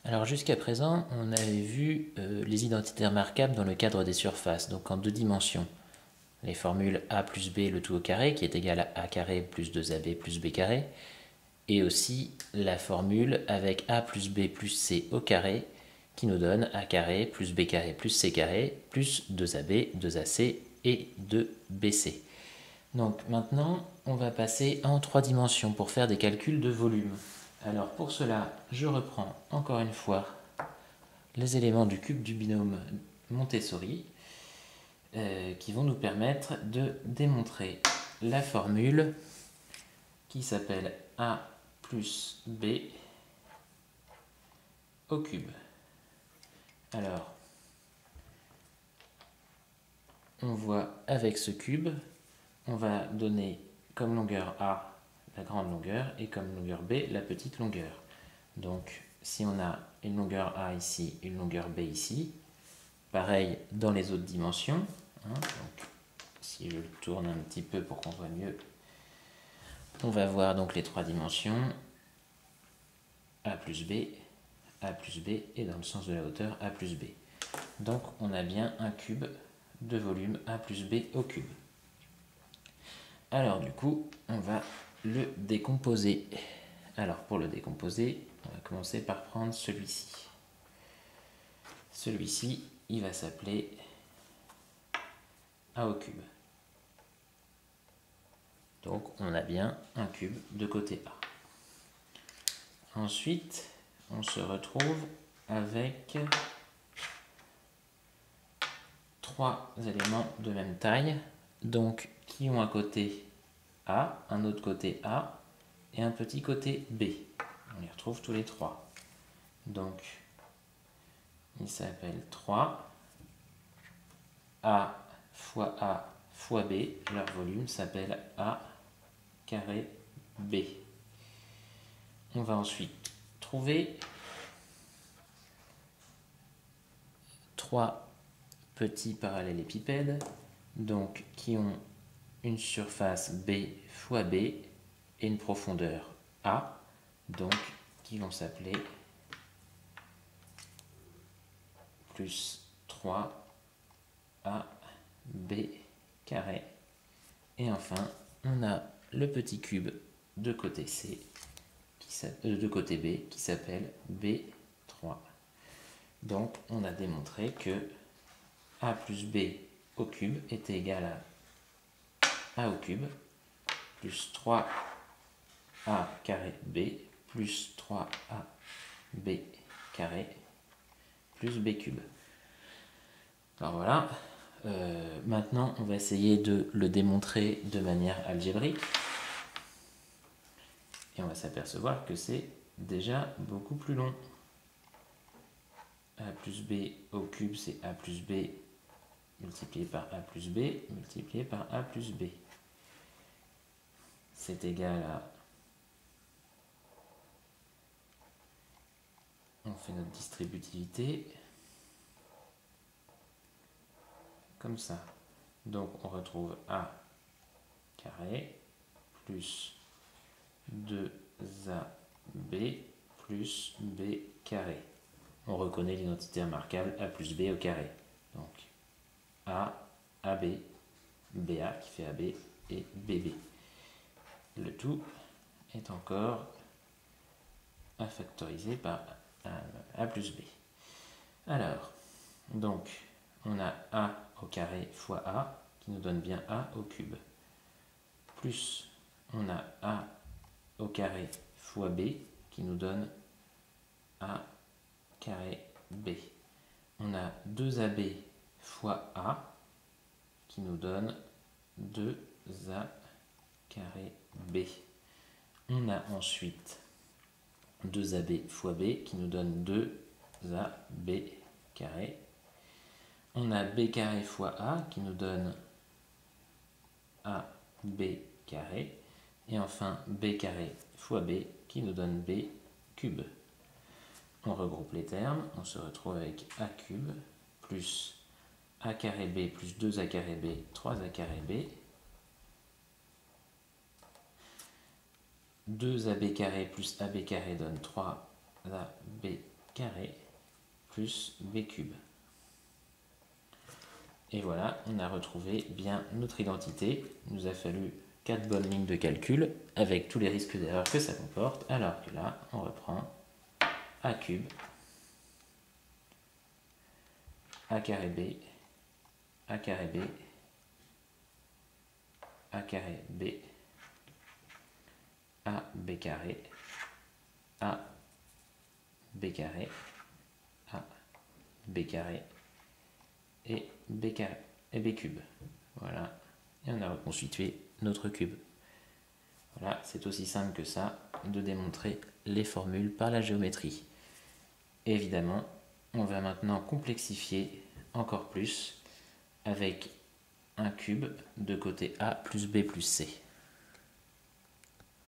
Alors jusqu'à présent, on avait vu les identités remarquables dans le cadre des surfaces, donc en deux dimensions. Les formules a plus b le tout au carré qui est égal à a carré plus 2ab plus b carré, et aussi la formule avec a plus b plus c au carré qui nous donne a carré plus b carré plus c carré plus 2ab, 2ac et 2bc. Donc maintenant, on va passer en trois dimensions pour faire des calculs de volume. Alors pour cela, je reprends encore une fois les éléments du cube du binôme Montessori qui vont nous permettre de démontrer la formule qui s'appelle a plus b au cube. Alors, on voit avec ce cube, on va donner comme longueur a la grande longueur et comme longueur b la petite longueur. Donc, si on a une longueur a ici, une longueur b ici, pareil dans les autres dimensions. Donc, si je le tourne un petit peu pour qu'on voit mieux, on va voir donc les trois dimensions a plus b et dans le sens de la hauteur a plus b. Donc on a bien un cube de volume a plus b au cube. Alors du coup, on va le décomposer. Alors pour le décomposer, on va commencer par prendre celui-ci. Celui-ci, il va s'appeler a au cube. Donc on a bien un cube de côté A. Ensuite, on se retrouve avec trois éléments de même taille, donc qui ont un côté A, un autre côté A et un petit côté B. On les retrouve tous les trois. Donc, ils s'appellent 3 A fois B. Leur volume s'appelle A carré B. On va ensuite trouver trois petits parallélépipèdes, donc qui ont une surface B fois B et une profondeur A, donc qui vont s'appeler plus 3 AB carré. Et enfin, on a le petit cube de côté C, de côté B, qui s'appelle B3. Donc, on a démontré que A plus B au cube était égal à A au cube plus 3A carré B plus 3AB carré plus B cube. Alors voilà, maintenant on va essayer de le démontrer de manière algébrique. Et on va s'apercevoir que c'est déjà beaucoup plus long. A plus B au cube, c'est A plus B multiplié par A plus B multiplié par A plus B. C'est égal à... On fait notre distributivité comme ça. Donc on retrouve A carré plus 2AB plus B carré. On reconnaît l'identité remarquable A plus B au carré. Donc A, AB, BA qui fait AB et BB. Le tout est encore à factoriser par A plus B. Alors, donc, on a A au carré fois A qui nous donne bien A au cube. Plus, on a A au carré fois B qui nous donne A carré B. On a 2AB fois A qui nous donne 2A carré B. On a ensuite 2AB fois B qui nous donne 2AB carré. On a B carré fois A qui nous donne AB carré. Et enfin B carré fois B qui nous donne B cube. On regroupe les termes, on se retrouve avec A cube plus A carré B plus 2A carré B, 3A carré B. 2AB carré plus AB carré donne 3AB carré plus b cube. Et voilà, on a retrouvé bien notre identité. Il nous a fallu 4 bonnes lignes de calcul avec tous les risques d'erreur que ça comporte, alors que là, on reprend a cube, a carré b, a carré b, a carré b, a b carré, a b carré, a b carré et b carré et b cube. Voilà, et on a reconstitué notre cube. Voilà, c'est aussi simple que ça de démontrer les formules par la géométrie. Évidemment, on va maintenant complexifier encore plus avec un cube de côté A plus B plus C.